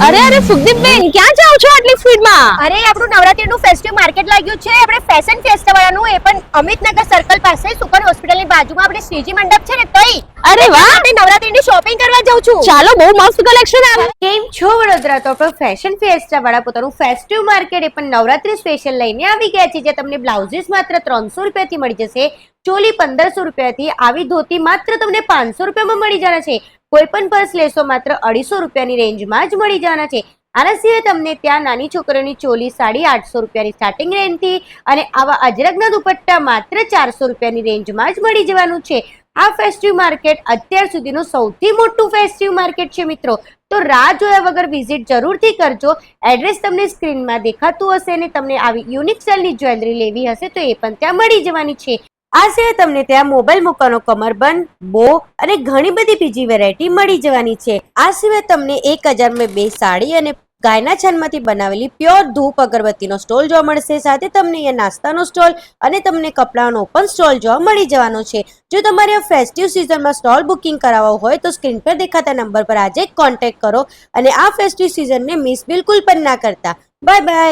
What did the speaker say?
અરે અરે સુખદીપ બેન ક્યાં જાઓ છો આટલી સ્પીડમાં? અરે આપણું નવરાત્રીનું ફેસ્ટિવ માર્કેટ લાગ્યું છે આપણે ફેશન ફેસ્ટિવલ વાળાનું એ પણ અમિતનગર સર્કલ પાસે સુકન હોસ્પિટલની બાજુમાં આપણે શ્રીજી મંડપ છે ને તઈ. અરે વાહ, આપણે નવરાત્રીની શોપિંગ કરવા જાઉં છું. ચાલો બહુ મસ્ત કલેક્શન આવે. કેમ છો વડોદરા? તો આપણો ફેશન ફેસ્ટા વાળા પોતાનું ફેસ્ટિવ માર્કેટ એ પણ નવરાત્રી સ્પેશિયલ લઈને આવી ગયા છે, જે તમને બ્લાઉઝીસ માત્ર 300 રૂપિયાથી મળી જશે, ચોલી 1500 રૂપિયાથી, આવી ધોતી માત્ર તમને 500 રૂપિયામાં મળી જવાના છે, કોઈ પણ પર્સ લેશો માત્ર 250 રૂપિયાની રેન્જમાં જ મળી જવાના છે. આના સિવાય તમને ત્યાં નાની છોકરીઓની ચોલી સાડી 800 રૂપિયાની સ્ટાર્ટિંગ રેન્જથી અને આવા અજરકના દુપટ્ટા માત્ર 400 રૂપિયાની રેન્જમાં જ મળી જવાનું છે. આ ફેસ્ટિવ માર્કેટ અત્યાર સુધીનું સૌથી મોટું ફેસ્ટિવ માર્કેટ છે મિત્રો, તો રાહ જોયા વગર વિઝિટ જરૂરથી કરજો. એડ્રેસ તમને સ્ક્રીનમાં દેખાતું હશે અને તમને આવી યુનિક સ્ટાઇલની જ્વેલરી લેવી હશે તો એ પણ ત્યાં મળી જવાની છે. આ સિવાય તમને ત્યાં મોબાઈલ મૂકવાનો કમરબંધ, બો અને ઘણી બધી બીજી વેરાયટી મળી જવાની છે. આ સિવાય તમને 1000 2 સાડી અને ગાયના છાનમાંથી બનાવેલી પ્યોર ધૂપ અગરબત્તીનો સ્ટોલ જોવા મળશે. સાથે તમને અહીંયા નાસ્તાનો સ્ટોલ અને તમને કપડાનો પણ સ્ટોલ જોવા મળી જવાનો છે. જો તમારે આ ફેસ્ટિવ સિઝનમાં સ્ટોલ બુકિંગ કરાવવો હોય તો સ્ક્રીન પર દેખાતા નંબર પર આજે કોન્ટેક્ટ કરો અને આ ફેસ્ટિવ સિઝનને મિસ બિલકુલ પણ ના કરતા. Bye bye.